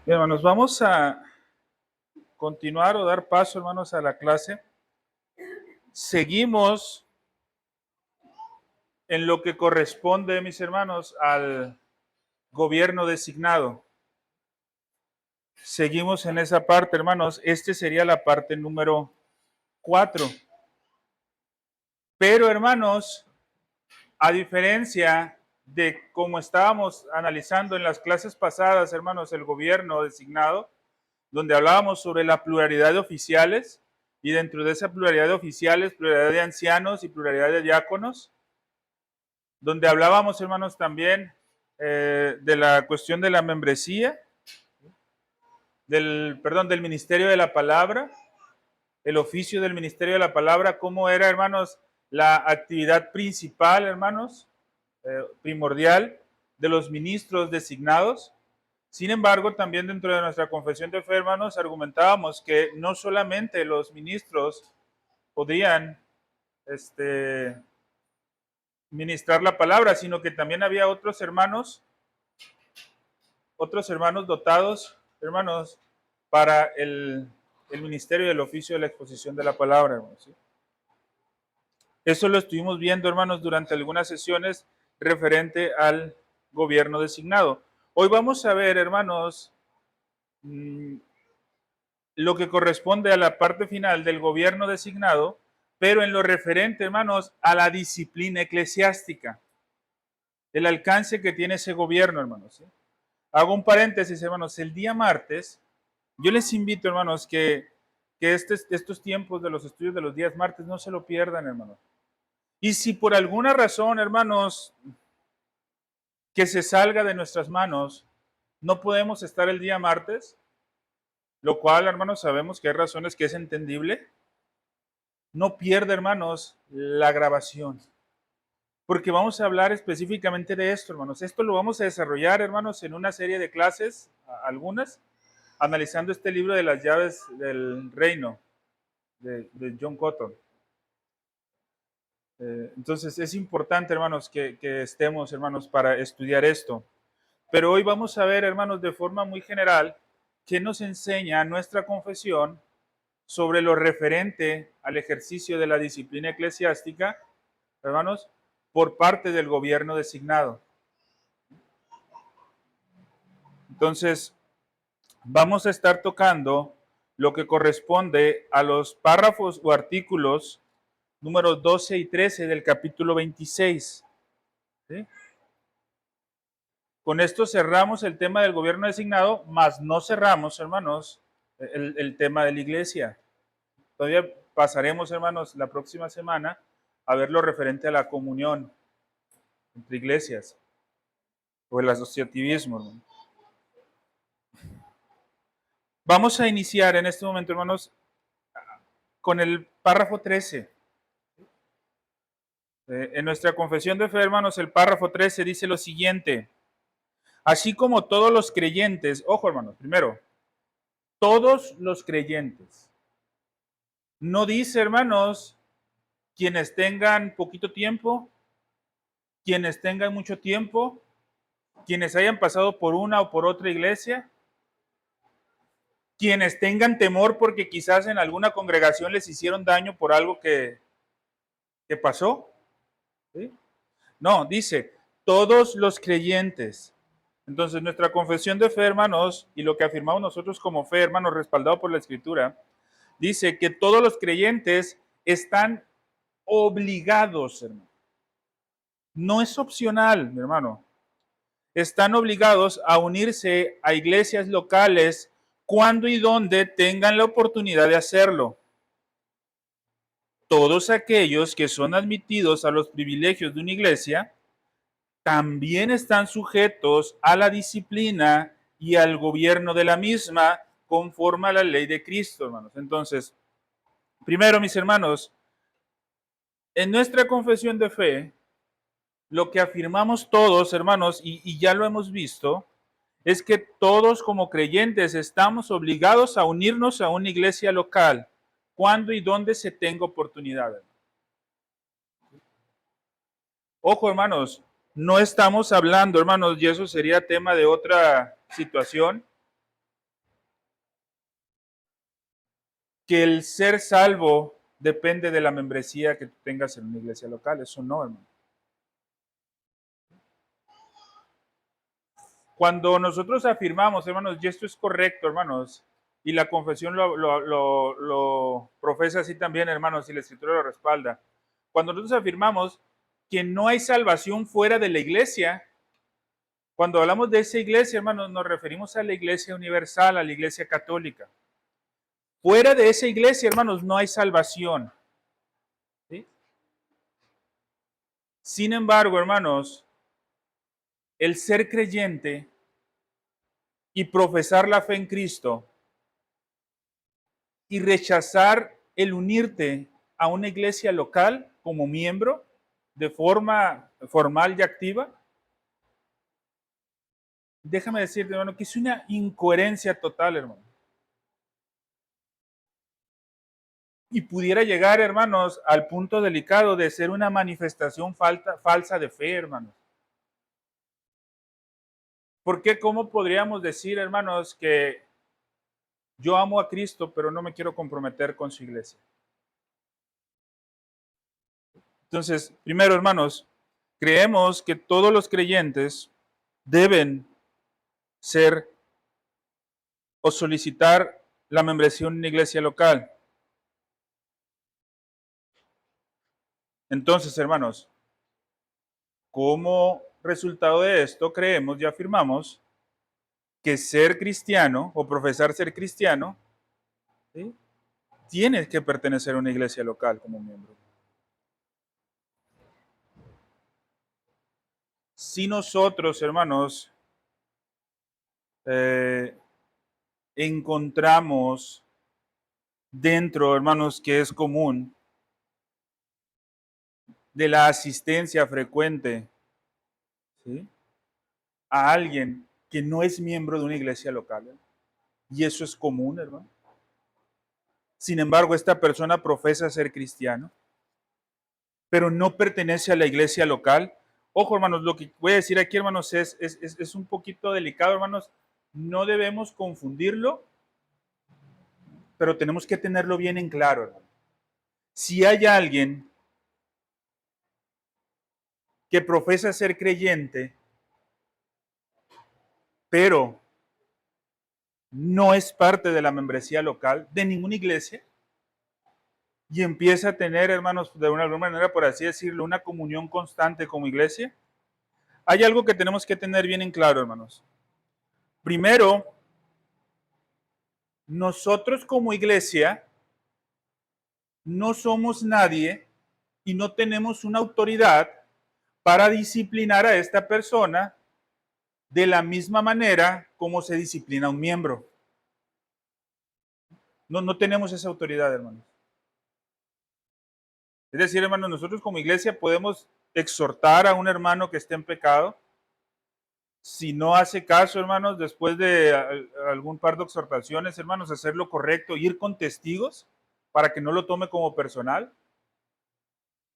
Bien, hermanos, vamos a continuar o dar paso, hermanos, a la clase. Seguimos en lo que corresponde, mis hermanos, al gobierno designado. Seguimos en esa parte, hermanos. Este sería la parte número 4. Pero, hermanos, a diferencia de cómo estábamos analizando en las clases pasadas, hermanos, el gobierno designado, donde hablábamos sobre la pluralidad de oficiales, y dentro de esa pluralidad de oficiales, pluralidad de ancianos y pluralidad de diáconos, donde hablábamos, hermanos, también de la cuestión de la membresía, del ministerio de la palabra, el oficio del ministerio de la palabra, cómo era, hermanos, la actividad principal, hermanos, primordial de los ministros designados. Sin embargo, también dentro de nuestra confesión de fe, hermanos, argumentábamos que no solamente los ministros podían ministrar la palabra, sino que también había otros hermanos dotados, hermanos, para el ministerio y el oficio de la exposición de la palabra, hermanos, ¿sí? Eso lo estuvimos viendo, hermanos, durante algunas sesiones referente al gobierno designado. Hoy vamos a ver, hermanos, lo que corresponde a la parte final del gobierno designado, pero en lo referente, hermanos, a la disciplina eclesiástica, el alcance que tiene ese gobierno, hermanos, ¿sí? Hago un paréntesis, hermanos, el día martes, yo les invito, hermanos, que estos tiempos de los estudios de los días martes no se lo pierdan, hermanos. Y si por alguna razón, hermanos, que se salga de nuestras manos, no podemos estar el día martes, lo cual, hermanos, sabemos que hay razones que es entendible, no pierda, hermanos, la grabación. Porque vamos a hablar específicamente de esto, hermanos. Esto lo vamos a desarrollar, hermanos, en una serie de clases, algunas, analizando este libro de las llaves del reino, de John Cotton. Entonces, es importante, hermanos, que estemos, hermanos, para estudiar esto. Pero hoy vamos a ver, hermanos, de forma muy general, qué nos enseña nuestra confesión sobre lo referente al ejercicio de la disciplina eclesiástica, hermanos, por parte del gobierno designado. Entonces, vamos a estar tocando lo que corresponde a los párrafos o artículos números 12 y 13 del capítulo 26. ¿Sí? Con esto cerramos el tema del gobierno designado, mas no cerramos, hermanos, el tema de la iglesia. Todavía pasaremos, hermanos, la próxima semana a ver lo referente a la comunión entre iglesias o el asociativismo, hermano. Vamos a iniciar en este momento, hermanos, con el párrafo 13. En nuestra confesión de fe, hermanos, el párrafo 13 dice lo siguiente: así como todos los creyentes, ojo, hermanos, primero, todos los creyentes. No dice, hermanos, quienes tengan poquito tiempo, quienes tengan mucho tiempo, quienes hayan pasado por una o por otra iglesia, quienes tengan temor porque quizás en alguna congregación les hicieron daño por algo que pasó. ¿Sí? No, dice, todos los creyentes. Entonces, nuestra confesión de fe, hermanos, y lo que afirmamos nosotros como fe, hermanos, respaldado por la Escritura, dice que todos los creyentes están obligados, hermano. No es opcional, mi hermano. Están obligados a unirse a iglesias locales cuando y donde tengan la oportunidad de hacerlo. Todos aquellos que son admitidos a los privilegios de una iglesia también están sujetos a la disciplina y al gobierno de la misma conforme a la ley de Cristo, hermanos. Entonces, primero, mis hermanos, en nuestra confesión de fe, lo que afirmamos todos, hermanos, y ya lo hemos visto, es que todos como creyentes estamos obligados a unirnos a una iglesia local, cuando y donde se tenga oportunidad. Ojo, hermanos, no estamos hablando, hermanos, y eso sería tema de otra situación, que el ser salvo depende de la membresía que tú tengas en una iglesia local. Eso no, hermano. Cuando nosotros afirmamos, hermanos, y esto es correcto, hermanos, y la confesión lo profesa así también, hermanos, y la escritura lo respalda. Cuando nosotros afirmamos que no hay salvación fuera de la iglesia, cuando hablamos de esa iglesia, hermanos, nos referimos a la iglesia universal, a la iglesia católica. Fuera de esa iglesia, hermanos, no hay salvación. ¿Sí? Sin embargo, hermanos, el ser creyente y profesar la fe en Cristo y rechazar el unirte a una iglesia local como miembro de forma formal y activa, déjame decirte, hermano, que es una incoherencia total, hermano. Y pudiera llegar, hermanos, al punto delicado de ser una manifestación falsa de fe, hermanos. ¿Por qué? ¿Cómo podríamos decir, hermanos, que yo amo a Cristo, pero no me quiero comprometer con su iglesia? Entonces, primero, hermanos, creemos que todos los creyentes deben ser o solicitar la membresía en una iglesia local. Entonces, hermanos, como resultado de esto, creemos y afirmamos que ser cristiano o profesar ser cristiano, ¿sí?, tienes que pertenecer a una iglesia local como miembro. Si nosotros, hermanos, encontramos dentro, hermanos, que es común de la asistencia frecuente, ¿sí?, a alguien que no es miembro de una iglesia local, ¿eh? Y eso es común, hermano. Sin embargo, esta persona profesa ser cristiano, pero no pertenece a la iglesia local. Ojo, hermanos, lo que voy a decir aquí, hermanos, es un poquito delicado, hermanos. No debemos confundirlo, pero tenemos que tenerlo bien en claro, hermano. Si hay alguien que profesa ser creyente, pero no es parte de la membresía local de ninguna iglesia, y empieza a tener, hermanos, de alguna manera, por así decirlo, una comunión constante como iglesia, hay algo que tenemos que tener bien en claro, hermanos. Primero, nosotros como iglesia no somos nadie y no tenemos una autoridad para disciplinar a esta persona de la misma manera como se disciplina a un miembro. No tenemos esa autoridad, hermanos. Es decir, hermanos, nosotros como iglesia podemos exhortar a un hermano que esté en pecado. Si no hace caso, hermanos, después de algún par de exhortaciones, hermanos, hacer lo correcto, ir con testigos para que no lo tome como personal.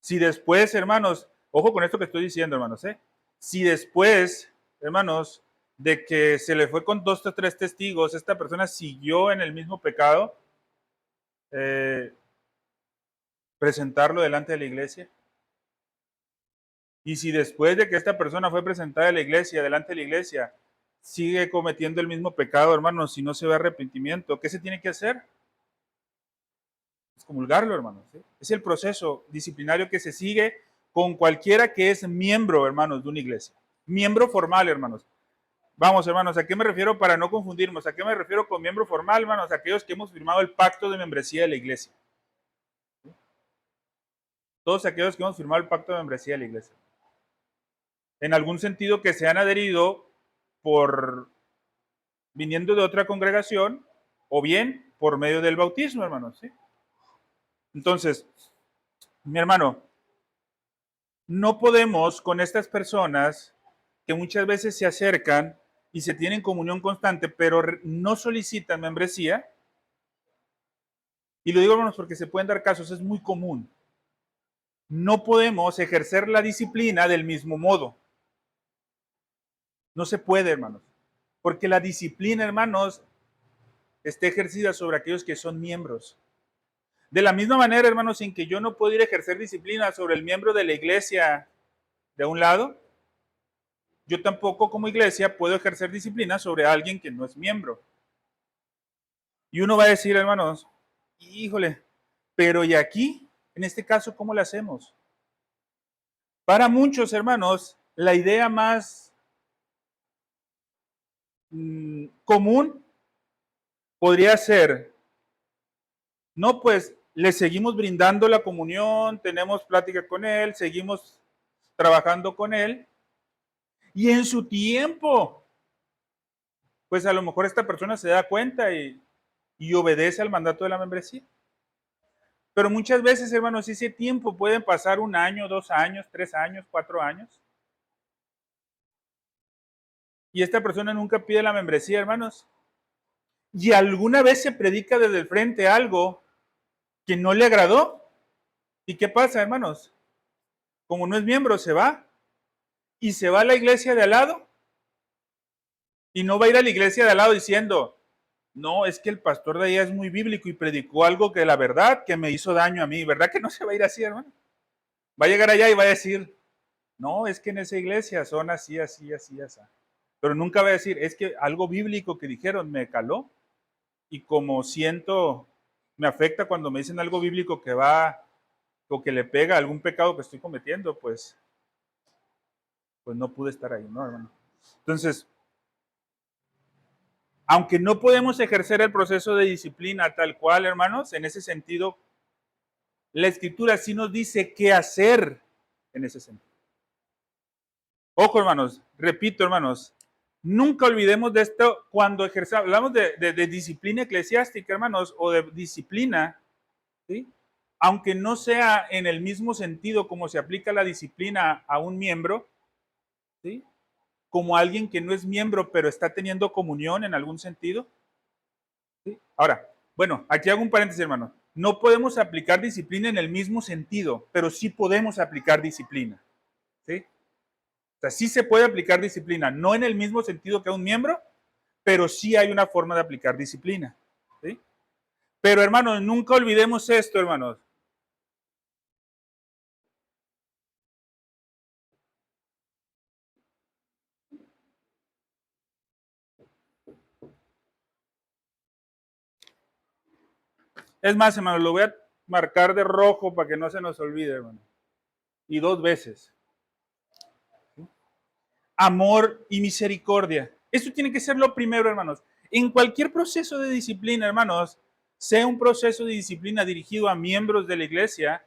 Si después, hermanos, ojo con esto que estoy diciendo, hermanos, si después, hermanos, de que se le fue con 2 o 3 testigos, esta persona siguió en el mismo pecado, presentarlo delante de la iglesia. Y si después de que esta persona fue presentada a la iglesia, delante de la iglesia, sigue cometiendo el mismo pecado, hermanos, si no se ve arrepentimiento, ¿qué se tiene que hacer? Excomulgarlo, hermanos. ¿Sí? Es el proceso disciplinario que se sigue con cualquiera que es miembro, hermanos, de una iglesia. Miembro formal, hermanos. Vamos, hermanos, ¿a qué me refiero para no confundirnos? ¿A qué me refiero con miembro formal, hermanos? Aquellos que hemos firmado el pacto de membresía de la iglesia. ¿Sí? Todos aquellos que hemos firmado el pacto de membresía de la iglesia. En algún sentido que se han adherido por viniendo de otra congregación o bien por medio del bautismo, hermanos. ¿Sí? Entonces, mi hermano, no podemos con estas personas que muchas veces se acercan y se tienen comunión constante, pero no solicitan membresía. Y lo digo, hermanos, porque se pueden dar casos, es muy común. No podemos ejercer la disciplina del mismo modo. No se puede, hermanos. Porque la disciplina, hermanos, está ejercida sobre aquellos que son miembros. De la misma manera, hermanos, en que yo no puedo ir a ejercer disciplina sobre el miembro de la iglesia de un lado, yo tampoco como iglesia puedo ejercer disciplina sobre alguien que no es miembro. Y uno va a decir, hermanos, híjole, pero ¿y aquí? En este caso, ¿cómo lo hacemos? Para muchos, hermanos, la idea más común podría ser, no, pues le seguimos brindando la comunión, tenemos plática con él, seguimos trabajando con él, y en su tiempo, pues a lo mejor esta persona se da cuenta y obedece al mandato de la membresía. Pero muchas veces, hermanos, ese tiempo pueden pasar 1 año, 2 años, 3 años, 4 años. Y esta persona nunca pide la membresía, hermanos. Y alguna vez se predica desde el frente algo que no le agradó. ¿Y qué pasa, hermanos? Como no es miembro, se va. Y se va a la iglesia de al lado. Y no va a ir a la iglesia de al lado diciendo, no, es que el pastor de allá es muy bíblico y predicó algo que la verdad que me hizo daño a mí. ¿Verdad que no se va a ir así, hermano? Va a llegar allá y va a decir, no, es que en esa iglesia son así, así, así, así. Pero nunca va a decir, es que algo bíblico que dijeron me caló. Y como siento, me afecta cuando me dicen algo bíblico que va o que le pega a algún pecado que estoy cometiendo, pues no pude estar ahí, ¿no, hermano? Entonces, aunque no podemos ejercer el proceso de disciplina tal cual, hermanos, en ese sentido, la Escritura sí nos dice qué hacer en ese sentido. Ojo, hermanos, repito, hermanos, nunca olvidemos de esto cuando hablamos de disciplina eclesiástica, hermanos, o de disciplina, ¿sí? Aunque no sea en el mismo sentido como se aplica la disciplina a un miembro, ¿sí? Como alguien que no es miembro, pero está teniendo comunión en algún sentido. ¿Sí? Ahora, bueno, aquí hago un paréntesis, hermano. No podemos aplicar disciplina en el mismo sentido, pero sí podemos aplicar disciplina. ¿Sí? O sea, sí se puede aplicar disciplina, no en el mismo sentido que a un miembro, pero sí hay una forma de aplicar disciplina. ¿Sí? Pero, hermanos, nunca olvidemos esto, hermanos. Es más, hermano, lo voy a marcar de rojo para que no se nos olvide, hermano. Y 2 veces. Amor y misericordia. Esto tiene que ser lo primero, hermanos. En cualquier proceso de disciplina, hermanos, sea un proceso de disciplina dirigido a miembros de la iglesia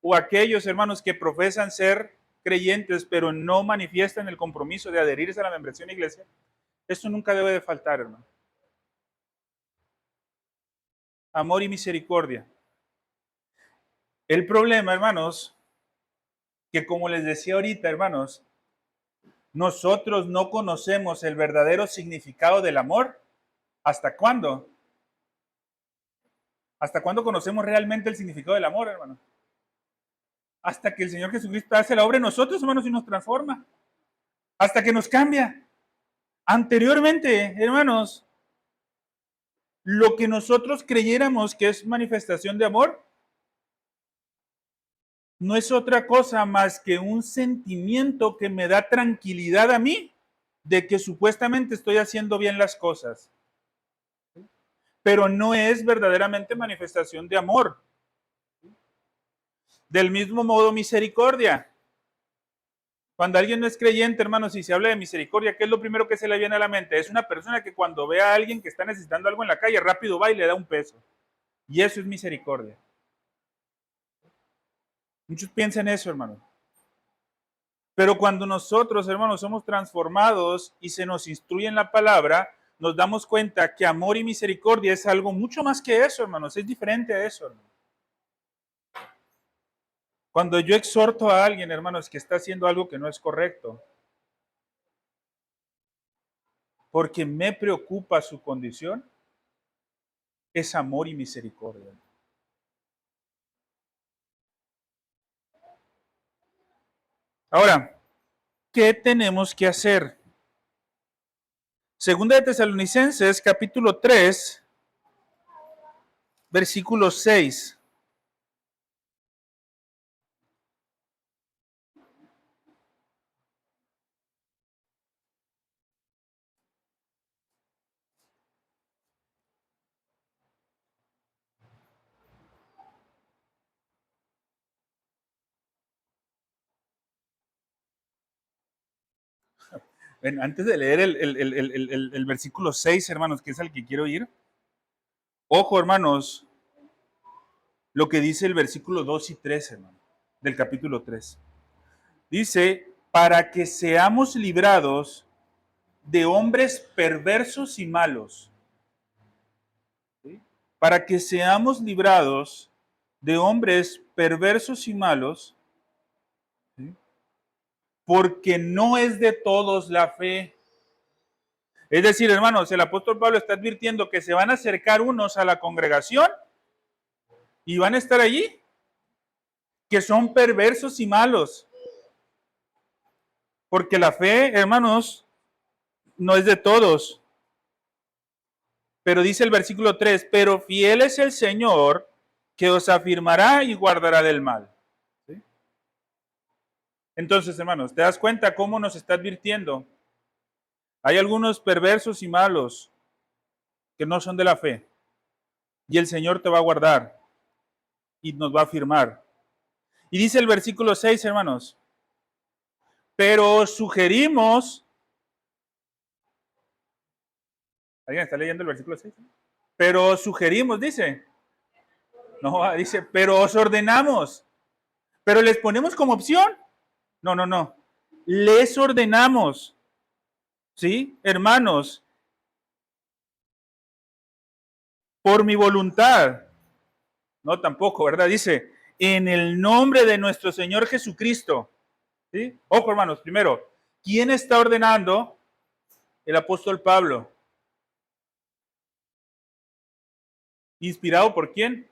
o a aquellos, hermanos, que profesan ser creyentes, pero no manifiestan el compromiso de adherirse a la membresía en la iglesia, esto nunca debe de faltar, hermano. Amor y misericordia. El problema, hermanos, que como les decía ahorita, hermanos, nosotros no conocemos el verdadero significado del amor. ¿Hasta cuándo? ¿Hasta cuándo conocemos realmente el significado del amor, hermano? Hasta que el Señor Jesucristo hace la obra en nosotros, hermanos, y nos transforma. Hasta que nos cambia. Anteriormente, hermanos, lo que nosotros creyéramos que es manifestación de amor, no es otra cosa más que un sentimiento que me da tranquilidad a mí de que supuestamente estoy haciendo bien las cosas. Pero no es verdaderamente manifestación de amor. Del mismo modo, misericordia. Cuando alguien no es creyente, hermanos, y se habla de misericordia, ¿qué es lo primero que se le viene a la mente? Es una persona que cuando ve a alguien que está necesitando algo en la calle, rápido va y le da un peso. Y eso es misericordia. Muchos piensan eso, hermano. Pero cuando nosotros, hermanos, somos transformados y se nos instruye en la palabra, nos damos cuenta que amor y misericordia es algo mucho más que eso, hermanos. Es diferente a eso, hermano. Cuando yo exhorto a alguien, hermanos, que está haciendo algo que no es correcto, porque me preocupa su condición, es amor y misericordia. Ahora, ¿qué tenemos que hacer? Segunda de Tesalonicenses, capítulo 3, versículo 6. Antes de leer el versículo 6, hermanos, que es al que quiero ir, ojo, hermanos, lo que dice el versículo 2 y 3, hermano, del capítulo 3. Dice, para que seamos librados de hombres perversos y malos. ¿Sí? Para que seamos librados de hombres perversos y malos, ¿sí? Porque no es de todos la fe. Es decir, hermanos, el apóstol Pablo está advirtiendo que se van a acercar unos a la congregación y van a estar allí, que son perversos y malos. Porque la fe, hermanos, no es de todos. Pero dice el versículo 3, pero fiel es el Señor que os afirmará y guardará del mal. ¿Sí? Entonces, hermanos, ¿te das cuenta cómo nos está advirtiendo? Hay algunos perversos y malos que no son de la fe. Y el Señor te va a guardar y nos va a afirmar. Y dice el versículo 6, hermanos, pero os sugerimos. ¿Alguien está leyendo el versículo 6? Pero os sugerimos, dice. No, dice, pero os ordenamos. Pero les ponemos como opción. No, no, no. Les ordenamos. ¿Sí? Hermanos, por mi voluntad. No, tampoco, ¿verdad? Dice, en el nombre de nuestro Señor Jesucristo. ¿Sí? Ojo, hermanos, primero, ¿quién está ordenando? El apóstol Pablo. ¿Inspirado por quién?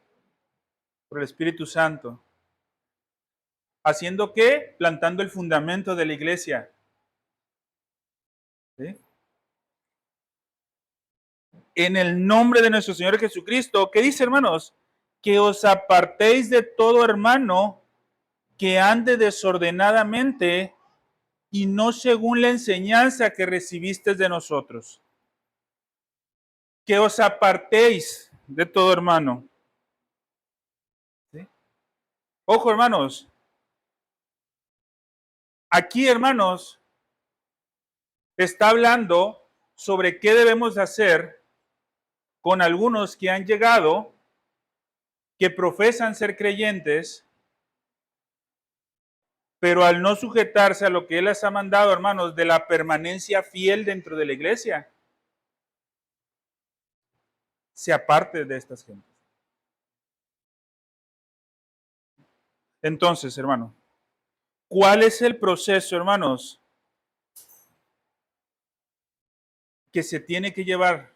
Por el Espíritu Santo. ¿Haciendo qué? Plantando el fundamento de la iglesia. ¿Sí? En el nombre de nuestro Señor Jesucristo, ¿qué dice, hermanos? Que os apartéis de todo hermano que ande desordenadamente y no según la enseñanza que recibisteis de nosotros. Que os apartéis de todo hermano. ¿Sí? Ojo, hermanos. Aquí, hermanos, está hablando sobre qué debemos hacer con algunos que han llegado, que profesan ser creyentes, pero al no sujetarse a lo que Él les ha mandado, hermanos, de la permanencia fiel dentro de la iglesia, se aparte de estas gentes. Entonces, hermano, ¿cuál es el proceso, hermanos, que se tiene que llevar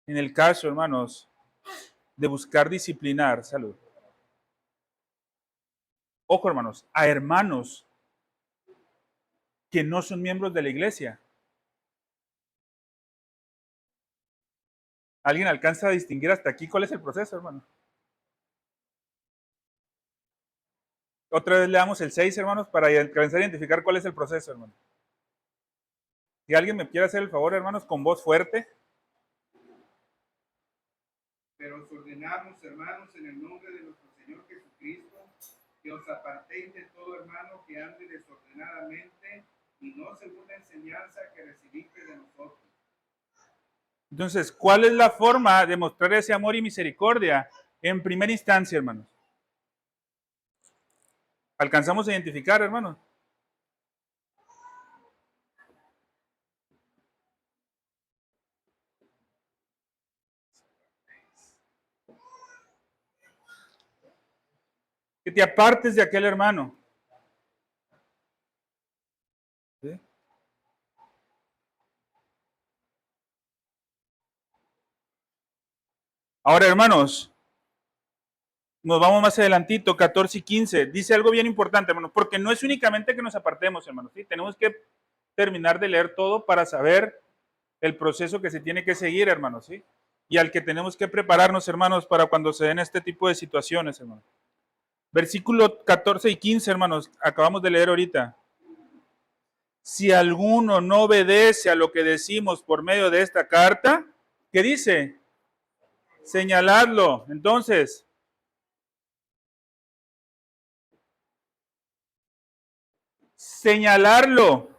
en el caso, hermanos, de buscar disciplinar? Salud. Ojo, hermanos, a hermanos que no son miembros de la iglesia. ¿Alguien alcanza a distinguir hasta aquí cuál es el proceso, hermano? Otra vez le damos el 6, hermanos, para alcanzar a identificar cuál es el proceso, hermano. Si alguien me quiere hacer el favor, hermanos, con voz fuerte. Pero os ordenamos, hermanos, en el nombre de nuestro Señor Jesucristo, que os apartéis de todo hermano que ande desordenadamente y no según la enseñanza que recibiste de nosotros. Entonces, ¿cuál es la forma de mostrar ese amor y misericordia? En primera instancia, hermanos. ¿Alcanzamos a identificar, hermanos? Que te apartes de aquel hermano. ¿Sí? Ahora, hermanos, nos vamos más adelantito, 14 y 15. Dice algo bien importante, hermanos, porque no es únicamente que nos apartemos, hermanos. ¿Sí? Tenemos que terminar de leer todo para saber el proceso que se tiene que seguir, hermanos. ¿Sí? Y al que tenemos que prepararnos, hermanos, para cuando se den este tipo de situaciones, hermanos. Versículo 14 y 15, hermanos, acabamos de leer ahorita. Si alguno no obedece a lo que decimos por medio de esta carta, ¿qué dice? Señaladlo. Entonces, señalarlo.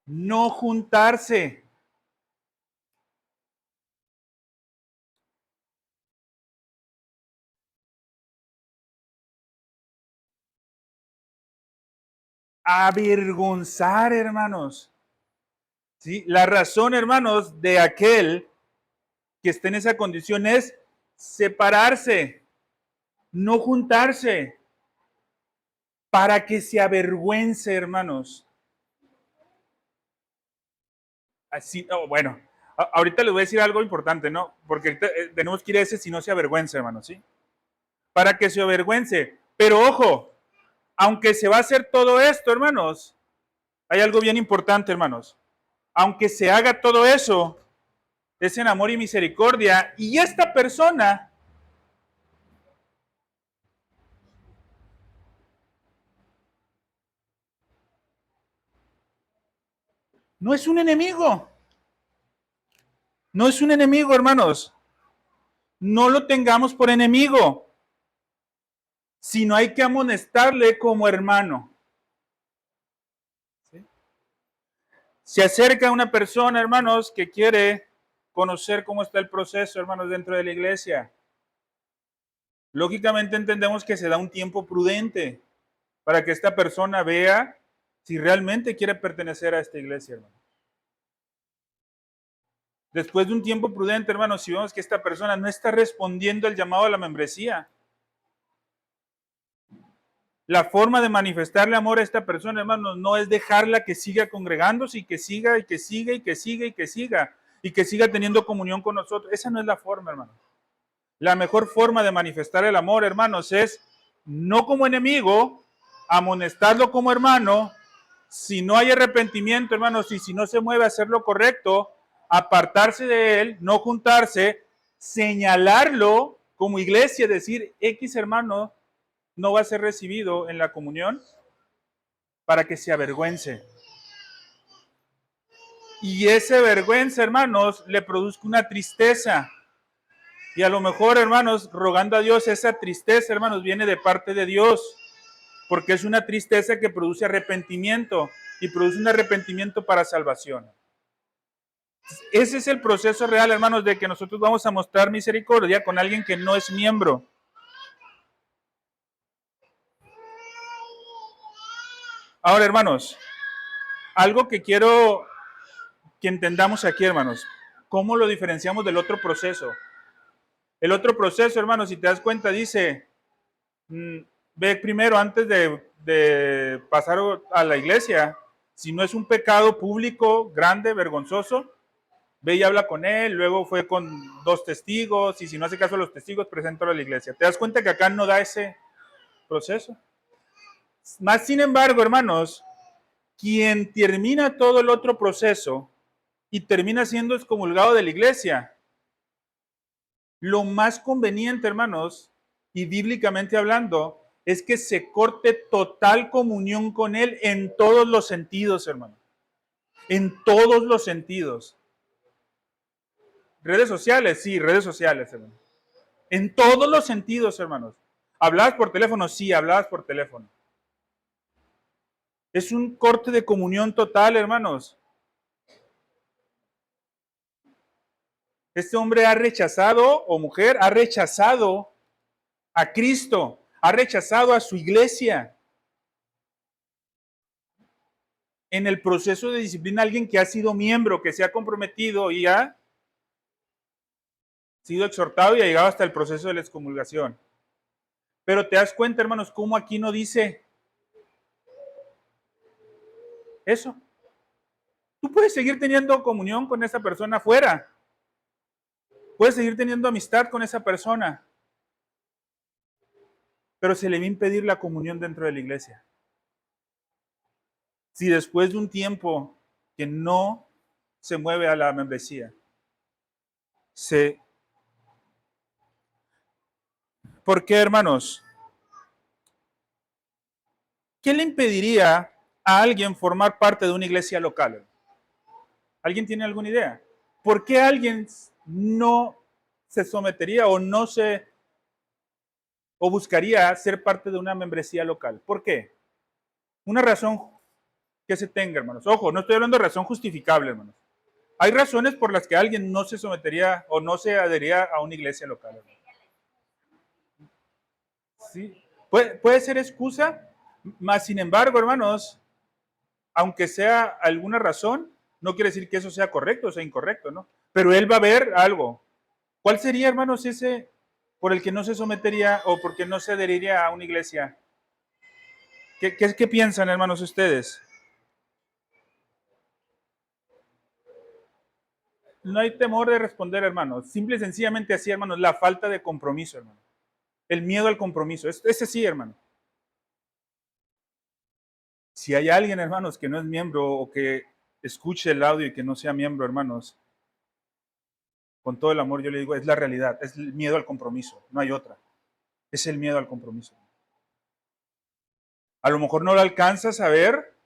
No juntarse. Avergonzar, hermanos. ¿Sí? La razón, hermanos, de aquel que esté en esa condición es separarse, no juntarse, para que se avergüence, hermanos. Así, oh, bueno, ahorita les voy a decir algo importante, ¿no? Porque tenemos que ir a ese si no se avergüenza, hermanos, ¿sí? Para que se avergüence. Pero ojo, aunque se va a hacer todo esto, hermanos, hay algo bien importante, hermanos. Aunque se haga todo eso, es en amor y misericordia, y esta persona no es un enemigo. No es un enemigo, hermanos. No lo tengamos por enemigo, sino hay que amonestarle como hermano. ¿Sí? Se acerca una persona, hermanos, que quiere conocer cómo está el proceso, hermanos, dentro de la iglesia. Lógicamente entendemos que se da un tiempo prudente para que esta persona vea si realmente quiere pertenecer a esta iglesia, hermano. Después de un tiempo prudente, hermanos, si vemos que esta persona no está respondiendo al llamado a la membresía, la forma de manifestarle amor a esta persona, hermanos, no es dejarla que siga congregándose y que siga y que siga y que siga y que siga y que siga teniendo comunión con nosotros. Esa no es la forma, hermanos. La mejor forma de manifestar el amor, hermanos, es no como enemigo, amonestarlo como hermano. Si no hay arrepentimiento, hermanos, y si no se mueve a hacer lo correcto, apartarse de él, no juntarse, señalarlo como iglesia, decir, X hermano no va a ser recibido en la comunión para que se avergüence. Y esa vergüenza, hermanos, le produzca una tristeza. Y a lo mejor, hermanos, rogando a Dios, esa tristeza, hermanos, viene de parte de Dios, porque es una tristeza que produce arrepentimiento y produce un arrepentimiento para salvación. Ese es el proceso real, hermanos, de que nosotros vamos a mostrar misericordia con alguien que no es miembro. Ahora, hermanos, algo que quiero que entendamos aquí, hermanos, ¿cómo lo diferenciamos del otro proceso? El otro proceso, hermanos, si te das cuenta, dice, ve primero antes de pasar a la iglesia, si no es un pecado público, grande, vergonzoso, ve y habla con él, luego fue con 2 testigos, y si no hace caso a los testigos, preséntalo a la iglesia. ¿Te das cuenta que acá no da ese proceso? Más sin embargo, hermanos, quien termina todo el otro proceso y termina siendo excomulgado de la iglesia, lo más conveniente, hermanos, y bíblicamente hablando, es que se corte total comunión con él en todos los sentidos, hermano. En todos los sentidos. Redes sociales, sí, redes sociales, hermano. En todos los sentidos, hermanos. ¿Hablabas por teléfono? Sí, hablabas por teléfono. Es un corte de comunión total, hermanos. Este hombre ha rechazado, o mujer, ha rechazado a Cristo, ha rechazado a su iglesia. En el proceso de disciplina, alguien que ha sido miembro, que se ha comprometido y ha sido exhortado y ha llegado hasta el proceso de la excomulgación. Pero te das cuenta, hermanos, cómo aquí no dice eso. Tú puedes seguir teniendo comunión con esa persona afuera. Puedes seguir teniendo amistad con esa persona. Pero se le va a impedir la comunión dentro de la iglesia. Si después de un tiempo que no se mueve a la membresía, ¿por qué, hermanos? ¿Qué le impediría a alguien formar parte de una iglesia local? ¿Alguien tiene alguna idea? ¿Por qué alguien no se sometería o buscaría ser parte de una membresía local? ¿Por qué? Una razón que se tenga, hermanos. Ojo, no estoy hablando de razón justificable, hermanos. Hay razones por las que alguien no se sometería o no se adhería a una iglesia local, hermanos. Sí, puede ser excusa, más sin embargo, hermanos, aunque sea alguna razón, no quiere decir que eso sea correcto o sea incorrecto, ¿no? Pero él va a ver algo. ¿Cuál sería, hermanos, ese por el que no se sometería o porque no se adheriría a una iglesia? ¿Qué piensan, hermanos, ustedes? No hay temor de responder, hermanos. Simple y sencillamente así, hermanos, la falta de compromiso, hermano. El miedo al compromiso. Ese sí, hermano. Si hay alguien, hermanos, que no es miembro o que escuche el audio y que no sea miembro, hermanos, con todo el amor yo le digo, es la realidad, es el miedo al compromiso, no hay otra. Es el miedo al compromiso. A lo mejor no lo alcanzas a ver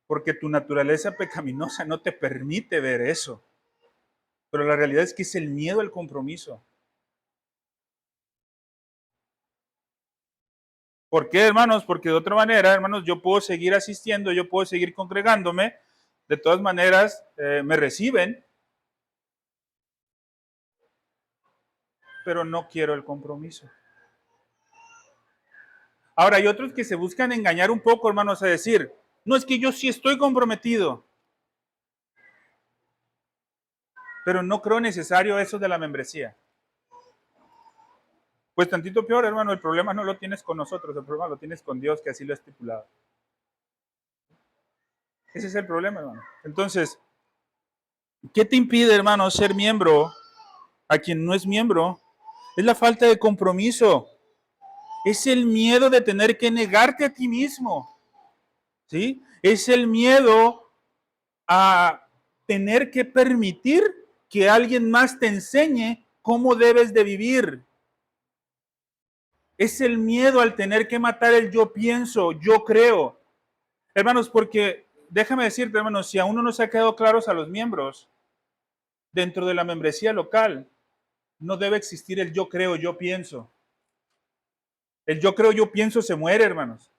porque tu naturaleza pecaminosa no te permite ver eso. Pero la realidad es que es el miedo al compromiso. ¿Por qué, hermanos? Porque de otra manera, hermanos, yo puedo seguir asistiendo, yo puedo seguir congregándome, de todas maneras me reciben, pero no quiero el compromiso. Ahora, hay otros que se buscan engañar un poco, hermanos, a decir, no, es que yo sí estoy comprometido, pero no creo necesario eso de la membresía. Pues tantito peor, hermano, el problema no lo tienes con nosotros, el problema lo tienes con Dios, que así lo ha estipulado. Ese es el problema, hermano. Entonces, ¿qué te impide, hermano, ser miembro a quien no es miembro? Es la falta de compromiso. Es el miedo de tener que negarte a ti mismo. ¿Sí? Es el miedo a tener que permitir que alguien más te enseñe cómo debes de vivir. Es el miedo al tener que matar el yo pienso, yo creo. Hermanos, porque déjame decirte, hermanos, si aún no nos ha quedado claros a los miembros, dentro de la membresía local, no debe existir el yo creo, yo pienso. El yo creo, yo pienso se muere, hermanos.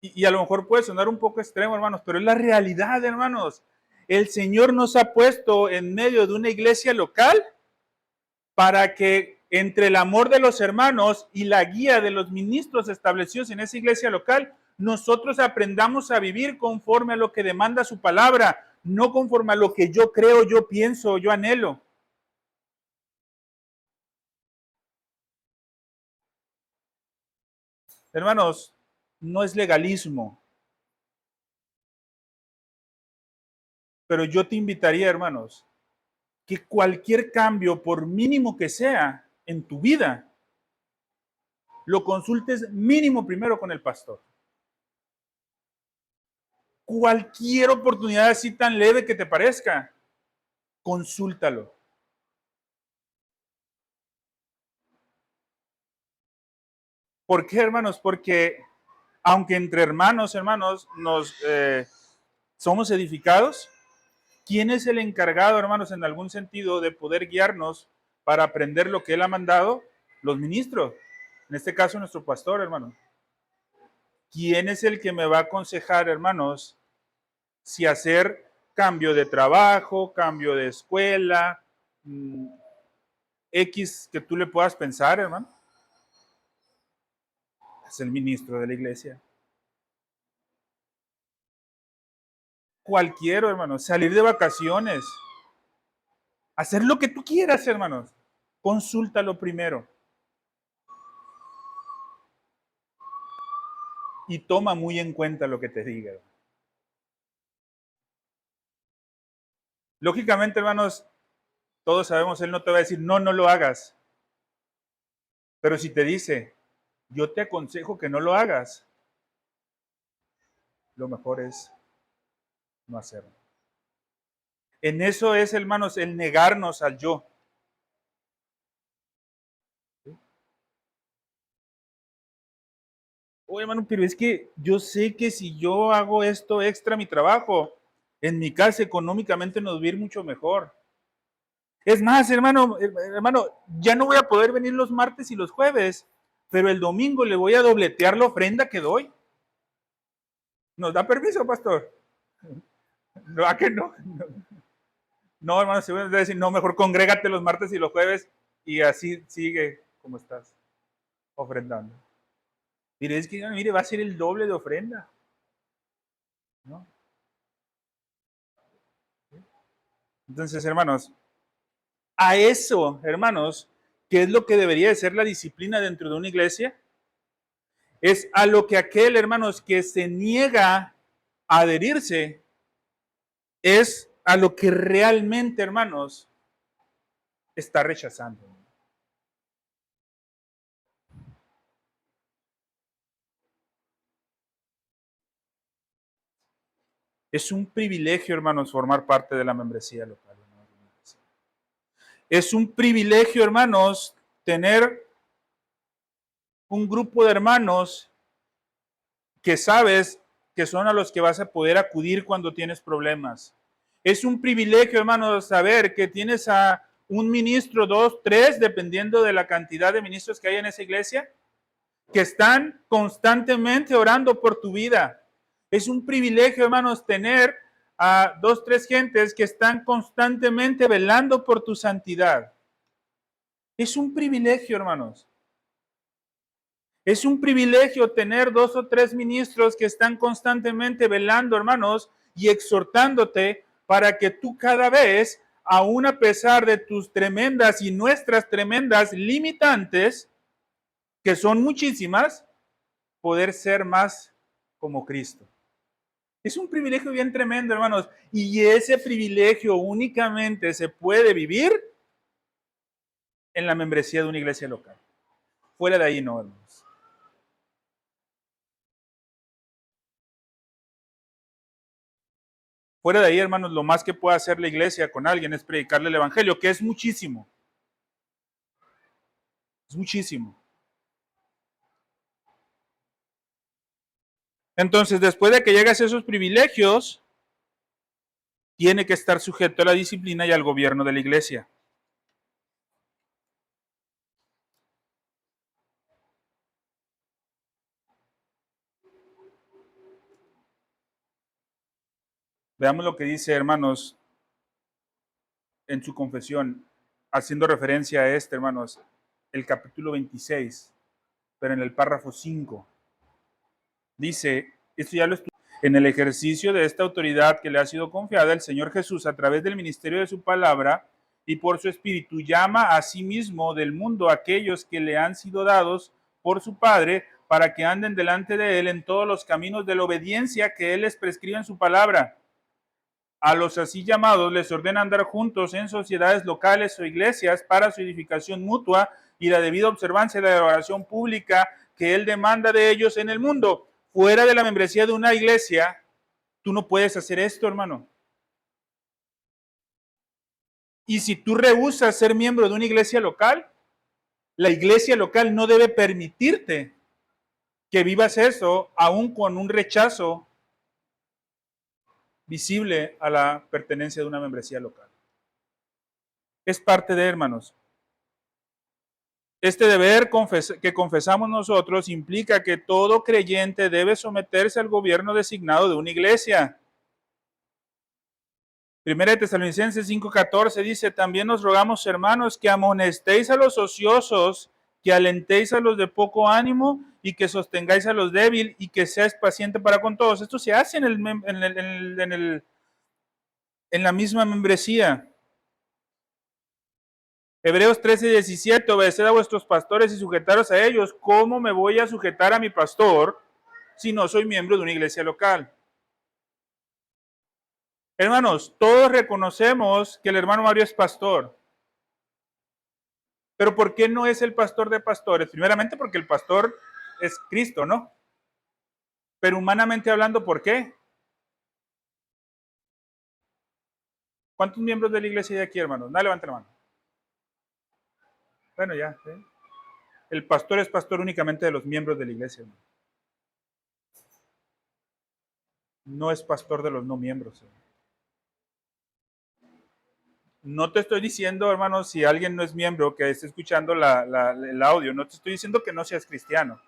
Y a lo mejor puede sonar un poco extremo, hermanos, pero es la realidad, hermanos. El Señor nos ha puesto en medio de una iglesia local para que entre el amor de los hermanos y la guía de los ministros establecidos en esa iglesia local, nosotros aprendamos a vivir conforme a lo que demanda su palabra, no conforme a lo que yo creo, yo pienso, yo anhelo. Hermanos, no es legalismo, pero yo te invitaría, hermanos, que cualquier cambio, por mínimo que sea, en tu vida, lo consultes mínimo primero con el pastor. Cualquier oportunidad así tan leve que te parezca, consúltalo. ¿Por qué, hermanos? Porque aunque entre hermanos, nos somos edificados, ¿quién es el encargado, hermanos, en algún sentido, de poder guiarnos para aprender lo que Él ha mandado? Los ministros. En este caso, nuestro pastor, hermano. ¿Quién es el que me va a aconsejar, hermanos, si hacer cambio de trabajo, cambio de escuela, X que tú le puedas pensar, hermano? Es el ministro de la iglesia. Cualquiera, hermano, salir de vacaciones, hacer lo que tú quieras, hermanos. Consúltalo primero. Y toma muy en cuenta lo que te diga. Lógicamente, hermanos, todos sabemos, Él no te va a decir, no, no lo hagas. Pero si te dice, yo te aconsejo que no lo hagas, lo mejor es no hacerlo. En eso es, hermanos, el negarnos al yo. Oye, hermano, pero es que yo sé que si yo hago esto extra mi trabajo, En mi casa económicamente nos va a ir mucho mejor. Es más, hermano, ya no voy a poder venir los martes y los jueves, pero el domingo le voy a dobletear la ofrenda que doy. ¿Nos da permiso, pastor? ¿No, a que no? No, hermano, se va a decir, no, mejor congrégate los martes y los jueves y así sigue como estás ofrendando. Mire, es que, mire, va a ser el doble de ofrenda, ¿no? Entonces, hermanos, a eso, hermanos, ¿qué es lo que debería de ser la disciplina dentro de una iglesia? Es a lo que aquel, hermanos, que se niega a adherirse, es a lo que realmente, hermanos, está rechazando. Es un privilegio, hermanos, formar parte de la membresía local. Es un privilegio, hermanos, tener un grupo de hermanos que sabes que son a los que vas a poder acudir cuando tienes problemas. Es un privilegio, hermanos, saber que tienes a un ministro, dos, tres, dependiendo de la cantidad de ministros que hay en esa iglesia, que están constantemente orando por tu vida. Es un privilegio, hermanos, tener a dos, tres gentes que están constantemente velando por tu santidad. Es un privilegio, hermanos. Es un privilegio tener dos o tres ministros que están constantemente velando, hermanos, y exhortándote para que tú cada vez, aún a pesar de tus tremendas y nuestras tremendas limitantes, que son muchísimas, poder ser más como Cristo. Es un privilegio bien tremendo, hermanos, y ese privilegio únicamente se puede vivir en la membresía de una iglesia local. Fuera de ahí no, hermanos. Fuera de ahí, hermanos, lo más que puede hacer la iglesia con alguien es predicarle el evangelio, que es muchísimo. Es muchísimo. Entonces, después de que llegas a esos privilegios, tiene que estar sujeto a la disciplina y al gobierno de la iglesia. Veamos lo que dice, hermanos, en su confesión, haciendo referencia a este, hermanos, el capítulo 26, pero en el párrafo 5. Dice, esto ya lo estudié, en el ejercicio de esta autoridad que le ha sido confiada, el Señor Jesús, a través del ministerio de su palabra y por su espíritu, llama a sí mismo del mundo a aquellos que le han sido dados por su Padre para que anden delante de él en todos los caminos de la obediencia que él les prescribe en su palabra. A los así llamados les ordena andar juntos en sociedades locales o iglesias para su edificación mutua y la debida observancia de la oración pública que él demanda de ellos en el mundo. Fuera de la membresía de una iglesia, tú no puedes hacer esto, hermano. Y si tú rehusas ser miembro de una iglesia local, la iglesia local no debe permitirte que vivas eso, aún con un rechazo visible a la pertenencia de una membresía local. Es parte de, hermanos. Este deber que confesamos nosotros implica que todo creyente debe someterse al gobierno designado de una iglesia. Primera de Tesalonicenses 5:14 dice, también nos rogamos, hermanos, que amonestéis a los ociosos, que alentéis a los de poco ánimo y que sostengáis a los débiles y que seáis paciente para con todos. Esto se hace en la misma membresía. Hebreos 13:17, obedeced a vuestros pastores y sujetaros a ellos. ¿Cómo me voy a sujetar a mi pastor si no soy miembro de una iglesia local? Hermanos, todos reconocemos que el hermano Mario es pastor. Pero ¿por qué no es el pastor de pastores? Primeramente porque el pastor es Cristo, ¿no? Pero humanamente hablando, ¿por qué? ¿Cuántos miembros de la iglesia hay aquí, hermanos? Nadie levanta la mano. Bueno, ya. ¿sí? El pastor es pastor únicamente de los miembros de la iglesia, hermano. No es pastor de los no miembros. Hermano. No te estoy diciendo, hermano, si alguien no es miembro que esté escuchando el audio, no te estoy diciendo que no seas cristiano.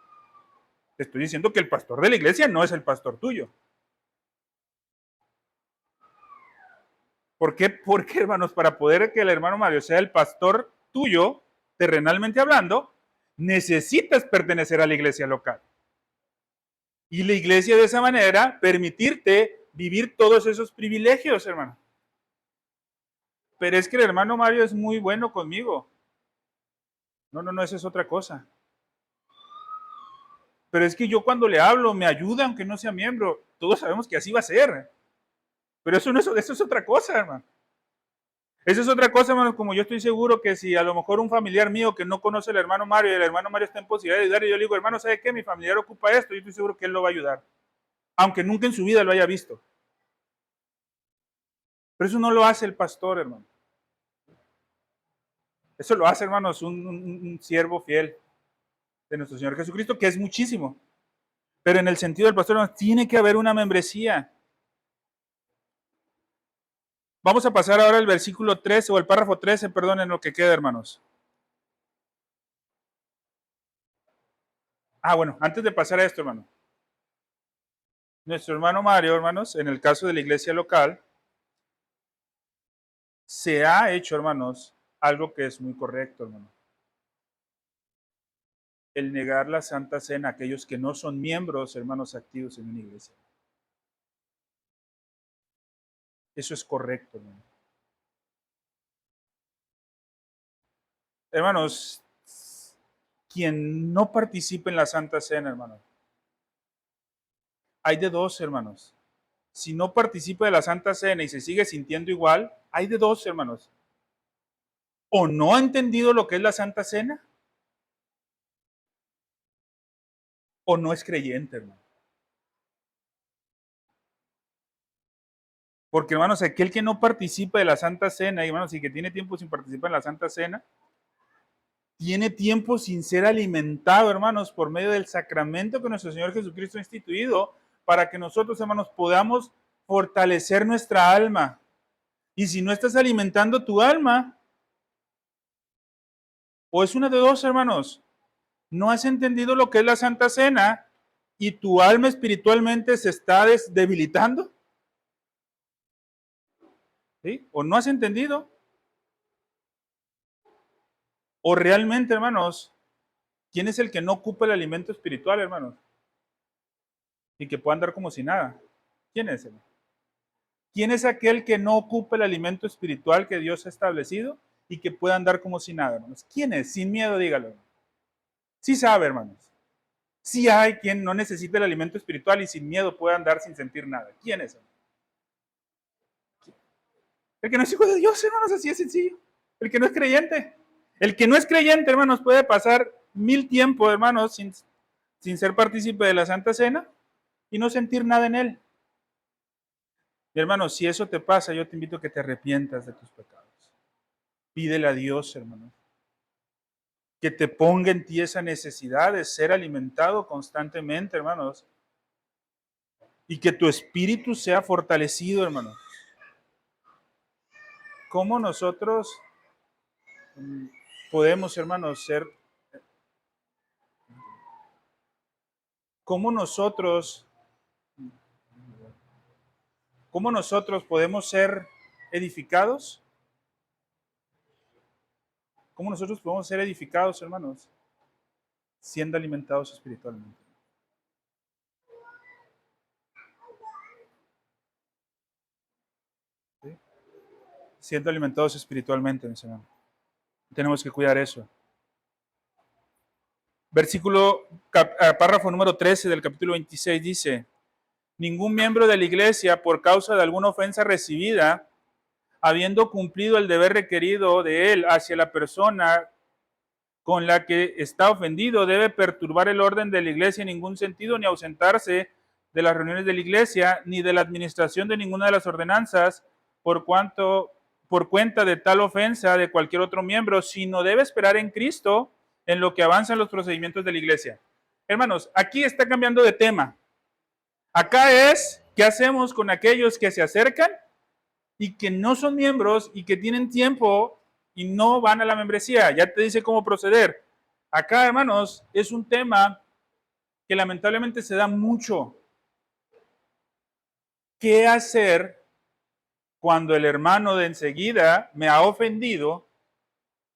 Te estoy diciendo que el pastor de la iglesia no es el pastor tuyo. ¿Por qué? Porque, hermanos, para poder que el hermano Mario sea el pastor tuyo, terrenalmente hablando, necesitas pertenecer a la iglesia local. Y la iglesia de esa manera permitirte vivir todos esos privilegios, hermano. Pero es que el hermano Mario es muy bueno conmigo. No, esa es otra cosa. Pero es que yo cuando le hablo me ayuda aunque no sea miembro. Todos sabemos que así va a ser. Pero eso es otra cosa, hermano. Eso es otra cosa, hermano, como yo estoy seguro que si a lo mejor un familiar mío que no conoce al hermano Mario y el hermano Mario está en posibilidad de ayudar y yo le digo, hermano, ¿sabe qué? Mi familiar ocupa esto, yo estoy seguro que él lo va a ayudar. Aunque nunca en su vida lo haya visto. Pero eso no lo hace el pastor, hermano. Eso lo hace, hermanos, un siervo fiel de nuestro Señor Jesucristo, que es muchísimo. Pero en el sentido del pastor, hermanos, tiene que haber una membresía. Vamos a pasar ahora al versículo 13 o el párrafo 13, perdón, en lo que queda, hermanos. Bueno, antes de pasar a esto, hermano. Nuestro hermano Mario, hermanos, en el caso de la iglesia local, se ha hecho, hermanos, algo que es muy correcto, hermano. El negar la Santa Cena a aquellos que no son miembros, hermanos, activos en una iglesia. Eso es correcto, hermano. Hermanos, quien no participe en la Santa Cena, hermano, hay de dos, hermanos. Si no participa de la Santa Cena y se sigue sintiendo igual, hay de dos, hermanos. O no ha entendido lo que es la Santa Cena, o no es creyente, hermano. Porque, hermanos, aquel que no participa de la Santa Cena, y hermanos, y que tiene tiempo sin participar en la Santa Cena, tiene tiempo sin ser alimentado, hermanos, por medio del sacramento que nuestro Señor Jesucristo ha instituido, para que nosotros, hermanos, podamos fortalecer nuestra alma. Y si no estás alimentando tu alma, o es una de dos, hermanos, no has entendido lo que es la Santa Cena y tu alma espiritualmente se está debilitando, ¿sí? O no has entendido, o realmente, hermanos, ¿quién es el que no ocupa el alimento espiritual, hermanos? Y que pueda andar como si nada. ¿Quién es, hermano? ¿Quién es aquel que no ocupa el alimento espiritual que Dios ha establecido y que pueda andar como si nada, hermanos? ¿Quién es? Sin miedo, dígalo. Sí sabe, hermanos. Sí hay quien no necesita el alimento espiritual y sin miedo puede andar sin sentir nada. ¿Quién es, hermano? El que no es hijo de Dios, hermanos, así es sencillo. El que no es creyente. El que no es creyente, hermanos, puede pasar 1000 tiempos, hermanos, sin ser partícipe de la Santa Cena y no sentir nada en él. Mi hermano, si eso te pasa, yo te invito a que te arrepientas de tus pecados. Pídele a Dios, hermano, que te ponga en ti esa necesidad de ser alimentado constantemente, hermanos, y que tu espíritu sea fortalecido, hermano. ¿Cómo nosotros podemos, hermanos, cómo nosotros podemos ser edificados? ¿Cómo nosotros podemos ser edificados, hermanos? Siendo alimentados espiritualmente. ¿Sí? Siendo alimentados espiritualmente, mis hermanos. Tenemos que cuidar eso. Párrafo número 13 del capítulo 26 dice: ningún miembro de la iglesia, por causa de alguna ofensa recibida, habiendo cumplido el deber requerido de él hacia la persona con la que está ofendido, debe perturbar el orden de la iglesia en ningún sentido, ni ausentarse de las reuniones de la iglesia, ni de la administración de ninguna de las ordenanzas, por cuenta de tal ofensa de cualquier otro miembro, sino debe esperar en Cristo en lo que avanzan los procedimientos de la iglesia. Hermanos, aquí está cambiando de tema. Acá es, ¿qué hacemos con aquellos que se acercan y que no son miembros y que tienen tiempo y no van a la membresía. Ya te dice cómo proceder. Acá, hermanos, es un tema que lamentablemente se da mucho. ¿Qué hacer cuando el hermano de enseguida me ha ofendido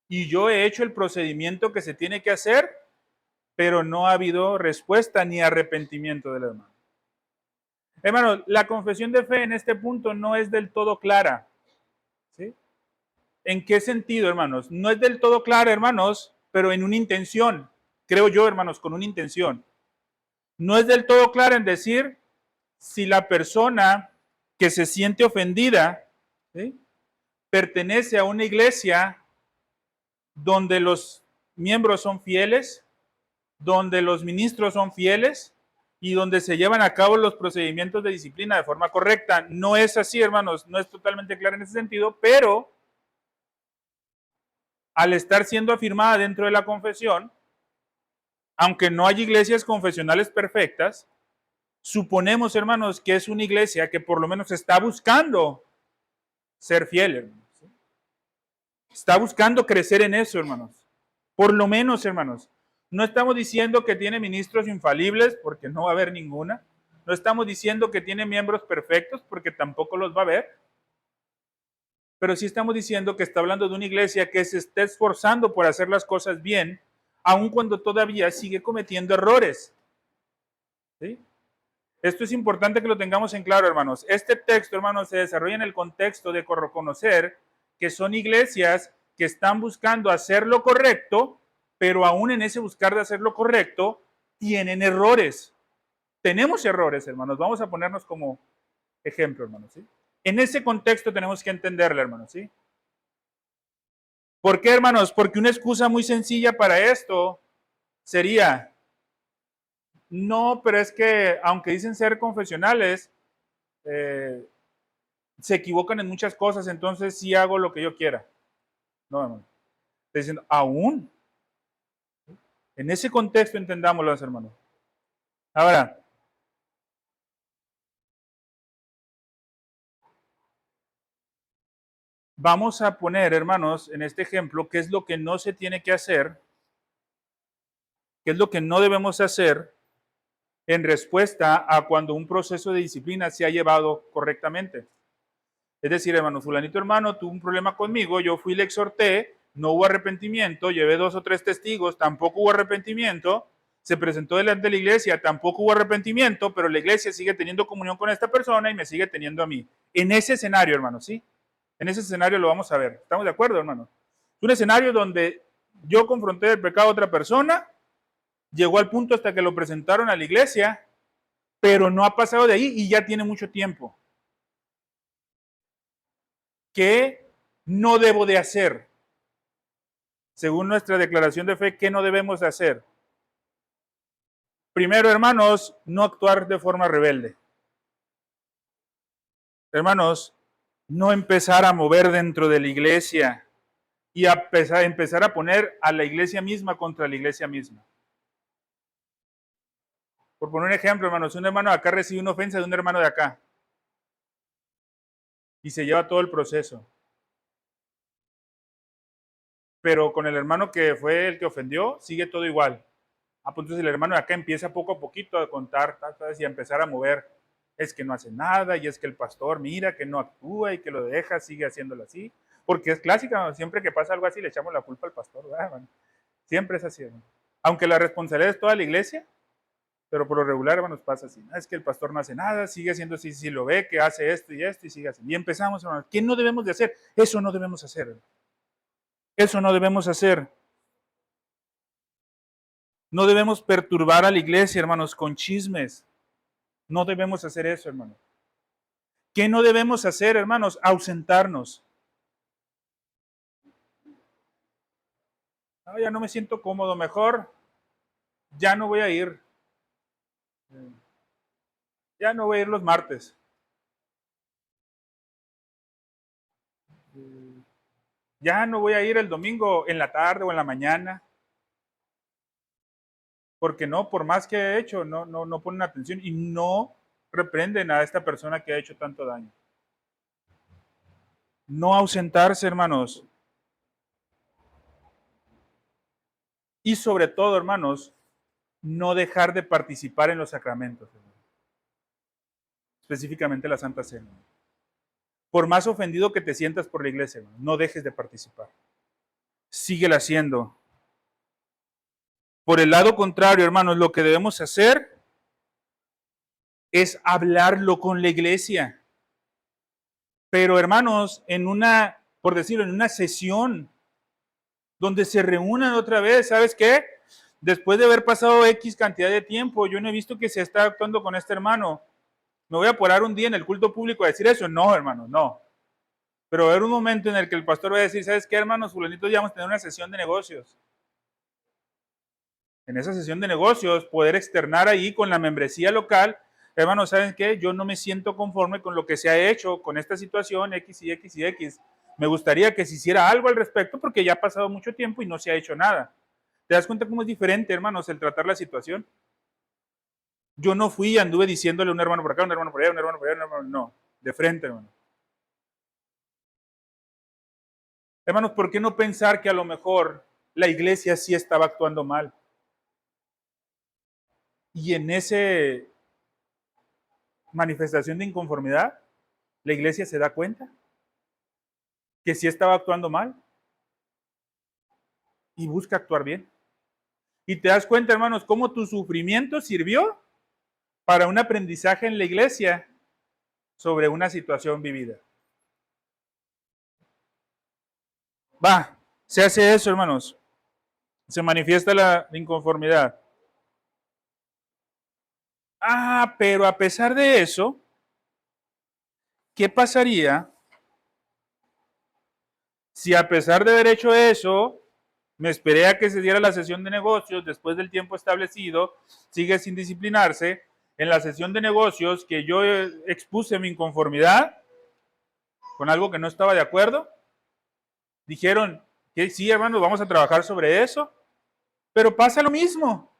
y yo he hecho el procedimiento que se tiene que hacer, pero no ha habido respuesta ni arrepentimiento del hermano? Hermanos, la confesión de fe en este punto no es del todo clara. ¿Sí? ¿En qué sentido, hermanos? No es del todo clara, hermanos, pero en una intención. Creo yo, hermanos, con una intención. No es del todo clara en decir si la persona que se siente ofendida, ¿sí?, pertenece a una iglesia donde los miembros son fieles, donde los ministros son fieles y donde se llevan a cabo los procedimientos de disciplina de forma correcta. No es así, hermanos, no es totalmente claro en ese sentido, pero al estar siendo afirmada dentro de la confesión, aunque no hay iglesias confesionales perfectas, suponemos, hermanos, que es una iglesia que por lo menos está buscando ser fiel, hermanos. Está buscando crecer en eso, hermanos. Por lo menos, hermanos. No estamos diciendo que tiene ministros infalibles, porque no va a haber ninguna. No estamos diciendo que tiene miembros perfectos, porque tampoco los va a haber. Pero sí estamos diciendo que está hablando de una iglesia que se está esforzando por hacer las cosas bien, aun cuando todavía sigue cometiendo errores. ¿Sí? Esto es importante que lo tengamos en claro, hermanos. Este texto, hermanos, se desarrolla en el contexto de reconocer que son iglesias que están buscando hacer lo correcto, pero aún en ese buscar de hacer lo correcto, tienen errores. Tenemos errores, hermanos. Vamos a ponernos como ejemplo, hermanos. ¿Sí? En ese contexto tenemos que entenderlo, hermanos. ¿Sí? ¿Por qué, hermanos? Porque una excusa muy sencilla para esto sería: no, pero es que aunque dicen ser confesionales, se equivocan en muchas cosas, entonces sí hago lo que yo quiera. No, hermano. Estoy diciendo, aún. En ese contexto entendámoslo, hermanos. Ahora, vamos a poner, hermanos, en este ejemplo, qué es lo que no se tiene que hacer, qué es lo que no debemos hacer en respuesta a cuando un proceso de disciplina se ha llevado correctamente. Es decir, hermano, fulanito hermano tuvo un problema conmigo, yo fui y le exhorté, no hubo arrepentimiento, llevé 2 o 3 testigos, tampoco hubo arrepentimiento, se presentó delante de la iglesia, tampoco hubo arrepentimiento, pero la iglesia sigue teniendo comunión con esta persona y me sigue teniendo a mí. En ese escenario, hermano, ¿sí? En ese escenario lo vamos a ver. ¿Estamos de acuerdo, hermano? Es un escenario donde yo confronté el pecado a otra persona, llegó al punto hasta que lo presentaron a la iglesia, pero no ha pasado de ahí y ya tiene mucho tiempo. ¿Qué no debo de hacer? Según nuestra declaración de fe, ¿qué no debemos de hacer? Primero, hermanos, no actuar de forma rebelde. Hermanos, no empezar a mover dentro de la iglesia y a empezar a poner a la iglesia misma contra la iglesia misma. Por poner un ejemplo, hermanos, un hermano de acá recibe una ofensa de un hermano de acá y se lleva todo el proceso. Pero con el hermano que fue el que ofendió, sigue todo igual. Pues entonces el hermano de acá empieza poco a poquito a contar y a empezar a mover. Es que no hace nada y es que el pastor mira que no actúa y que lo deja, sigue haciéndolo así. Porque es clásica, ¿no? Siempre que pasa algo así le echamos la culpa al pastor, ¿verdad, hermano? Siempre es así, hermano. Aunque la responsabilidad es toda la iglesia, pero por lo regular, hermanos, pasa así. Es que el pastor no hace nada, sigue haciendo así, si lo ve que hace esto y sigue así. Y empezamos, hermanos. ¿Qué no debemos de hacer? Eso no debemos hacer, hermano. Eso no debemos hacer. No debemos perturbar a la iglesia, hermanos, con chismes. No debemos hacer eso, hermanos. ¿Qué no debemos hacer, hermanos? Ausentarnos. No, ya no me siento cómodo, mejor ya no voy a ir. Ya no voy a ir los martes. Ya no voy a ir el domingo en la tarde o en la mañana. Porque no, por más que he hecho, no ponen atención y no reprenden a esta persona que ha hecho tanto daño. No ausentarse, hermanos. Y sobre todo, hermanos, no dejar de participar en los sacramentos, hermanos. Específicamente la Santa Cena. Por más ofendido que te sientas por la iglesia, hermanos, no dejes de participar. Síguela haciendo. Por el lado contrario, hermanos, lo que debemos hacer es hablarlo con la iglesia. Pero, hermanos, en una, por decirlo, en una sesión donde se reúnan otra vez, ¿sabes qué? Después de haber pasado X cantidad de tiempo, yo no he visto que se está actuando con este hermano. ¿Me voy a parar un día en el culto público a decir eso? No, hermano, no. Pero va a haber un momento en el que el pastor va a decir, ¿sabes qué, hermanos? Fulanitos, ya vamos a tener una sesión de negocios. En esa sesión de negocios, poder externar ahí con la membresía local, hermanos, ¿saben qué? Yo no me siento conforme con lo que se ha hecho con esta situación X y X y X. Me gustaría que se hiciera algo al respecto porque ya ha pasado mucho tiempo y no se ha hecho nada. ¿Te das cuenta cómo es diferente, hermanos, el tratar la situación? Yo no fui y anduve diciéndole a un hermano por acá, un hermano por allá, un hermano por allá, un hermano, no, de frente, hermano. Hermanos, ¿por qué no pensar que a lo mejor la iglesia sí estaba actuando mal? Y en esa manifestación de inconformidad, la iglesia se da cuenta que sí estaba actuando mal y busca actuar bien. Y te das cuenta, hermanos, cómo tu sufrimiento sirvió para un aprendizaje en la iglesia sobre una situación vivida. Va, se hace eso, hermanos. Se manifiesta la inconformidad. Ah, pero a pesar de eso, ¿qué pasaría si a pesar de haber hecho eso, me esperé a que se diera la sesión de negocios después del tiempo establecido, sigue sin disciplinarse, en la sesión de negocios que yo expuse mi inconformidad con algo que no estaba de acuerdo? Dijeron que sí, hermanos, vamos a trabajar sobre eso, pero pasa lo mismo.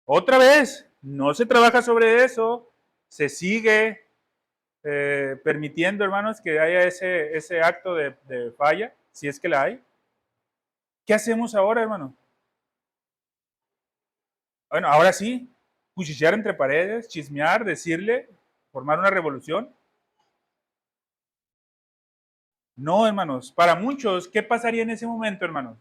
Otra vez, no se trabaja sobre eso, se sigue permitiendo, hermanos, que haya ese acto de falla, si es que la hay. ¿Qué hacemos ahora, hermano? Bueno, ahora sí, cuchichear entre paredes, chismear, decirle, formar una revolución. No, hermanos. Para muchos, ¿qué pasaría en ese momento, hermanos?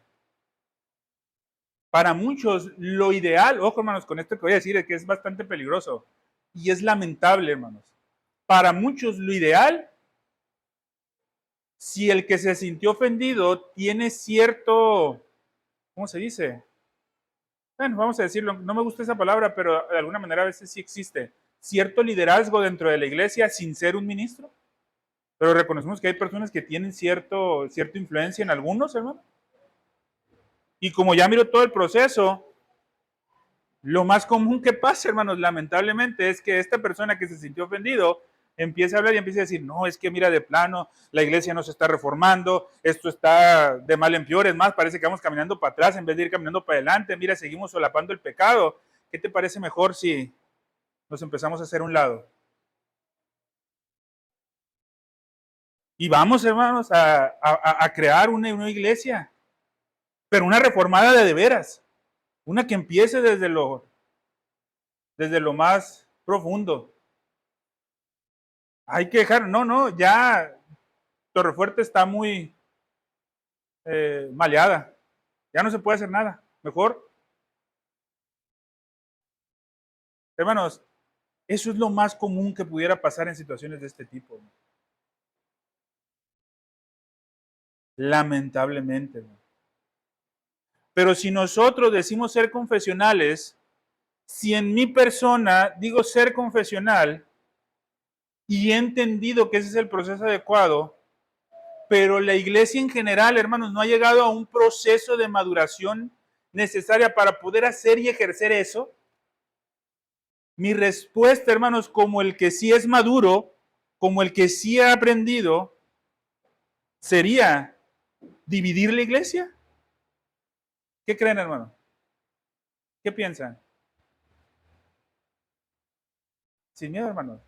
Para muchos, lo ideal, ojo, hermanos, con esto que voy a decir es que es bastante peligroso y es lamentable, hermanos. Para muchos, lo ideal, si el que se sintió ofendido tiene cierto, ¿cómo se dice? Bueno, vamos a decirlo, no me gusta esa palabra, pero de alguna manera a veces sí existe cierto liderazgo dentro de la iglesia sin ser un ministro. Pero reconocemos que hay personas que tienen cierta influencia en algunos, hermano. Y como ya miro todo el proceso, lo más común que pasa, hermanos, lamentablemente, es que esta persona que se sintió ofendido empieza a hablar y empieza a decir, no, es que mira, de plano, la iglesia no se está reformando, esto está de mal en peor, es más, parece que vamos caminando para atrás en vez de ir caminando para adelante, mira, seguimos solapando el pecado. ¿Qué te parece mejor si nos empezamos a hacer un lado? Y vamos, hermanos, a crear una iglesia, pero una reformada de veras, una que empiece desde lo más profundo. Hay que dejar, no, ya Torrefuerte está muy maleada, ya no se puede hacer nada, mejor, hermanos, eso es lo más común que pudiera pasar en situaciones de este tipo, lamentablemente. Pero si nosotros decimos ser confesionales, si en mi persona digo ser confesional y he entendido que ese es el proceso adecuado, pero la iglesia en general, hermanos, no ha llegado a un proceso de maduración necesaria para poder hacer y ejercer eso, mi respuesta, hermanos, como el que sí es maduro, como el que sí ha aprendido, sería dividir la iglesia. ¿Qué creen, hermano? ¿Qué piensan? Sin miedo, hermano.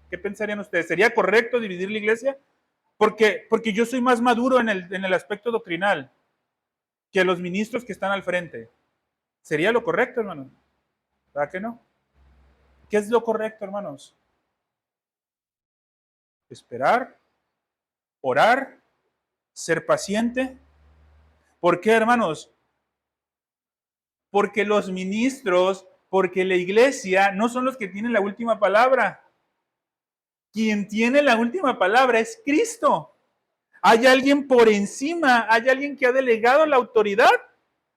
¿Qué pensarían ustedes? ¿Sería correcto dividir la iglesia? Porque yo soy más maduro en el aspecto doctrinal que los ministros que están al frente. ¿Sería lo correcto, hermanos? ¿Verdad que no? ¿Qué es lo correcto, hermanos? Esperar, orar, ser paciente. ¿Por qué, hermanos? Porque los ministros, porque la iglesia no son los que tienen la última palabra. Quien tiene la última palabra es Cristo. Hay alguien por encima, hay alguien que ha delegado la autoridad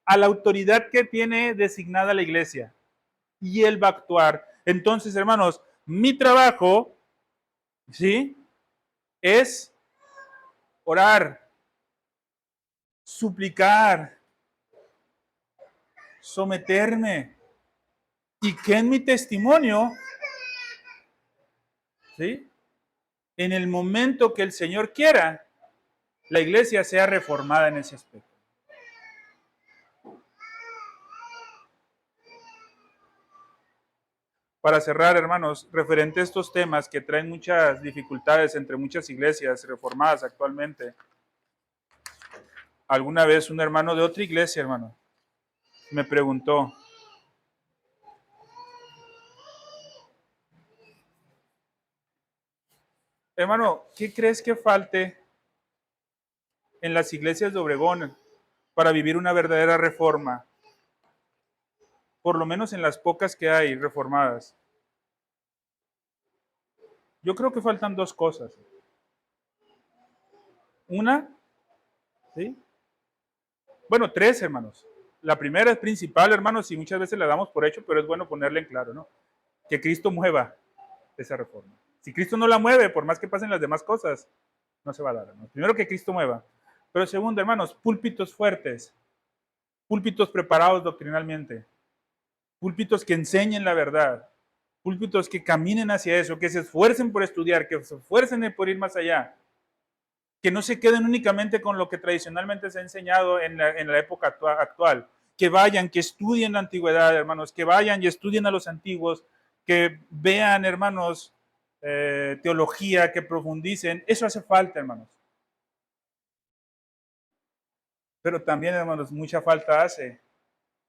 a la autoridad que tiene designada la iglesia. Y él va a actuar. Entonces, hermanos, mi trabajo, ¿sí? Es orar, suplicar, someterme. Y que en mi testimonio, ¿sí? En el momento que el Señor quiera, la iglesia sea reformada en ese aspecto. Para cerrar, hermanos, referente a estos temas que traen muchas dificultades entre muchas iglesias reformadas actualmente. Alguna vez un hermano de otra iglesia, hermano, me preguntó, hermano, ¿qué crees que falte en las iglesias de Obregón para vivir una verdadera reforma? Por lo menos en las pocas que hay reformadas. Yo creo que faltan dos cosas. Una, ¿sí? Bueno, tres, hermanos. La primera es principal, hermanos, y muchas veces la damos por hecho, pero es bueno ponerla en claro, ¿no? Que Cristo mueva esa reforma. Si Cristo no la mueve, por más que pasen las demás cosas, no se va a dar, hermanos. Primero que Cristo mueva. Pero segundo, hermanos, púlpitos fuertes, púlpitos preparados doctrinalmente, púlpitos que enseñen la verdad, púlpitos que caminen hacia eso, que se esfuercen por estudiar, que se esfuercen por ir más allá, que no se queden únicamente con lo que tradicionalmente se ha enseñado en la época actual, que vayan, que estudien la antigüedad, hermanos, que vayan y estudien a los antiguos, que vean, hermanos, teología, que profundicen. Eso hace falta, hermanos. Pero también, hermanos, mucha falta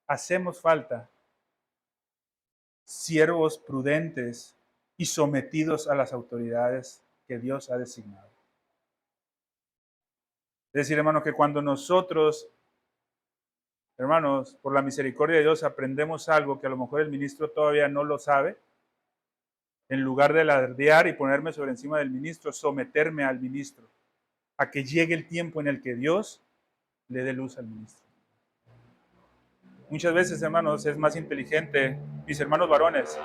hacemos falta siervos prudentes y sometidos a las autoridades que Dios ha designado. Es decir, hermanos, que cuando nosotros, hermanos, por la misericordia de Dios aprendemos algo que a lo mejor el ministro todavía no lo sabe, en lugar de alardear y ponerme sobre encima del ministro, someterme al ministro, a que llegue el tiempo en el que Dios le dé luz al ministro. Muchas veces, hermanos, es más inteligente, mis hermanos varones,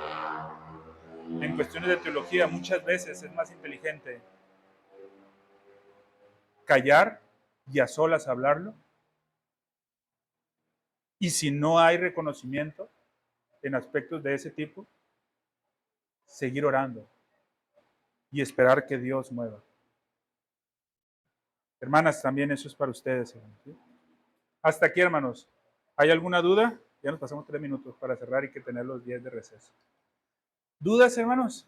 en cuestiones de teología, muchas veces es más inteligente callar y a solas hablarlo. Y si no hay reconocimiento en aspectos de ese tipo, seguir orando y esperar que Dios mueva. Hermanas, también eso es para ustedes, hermanos, ¿sí? Hasta aquí, hermanos. ¿Hay alguna duda? Ya nos pasamos 3 minutos para cerrar y que tener los 10 de receso. ¿Dudas, hermanos?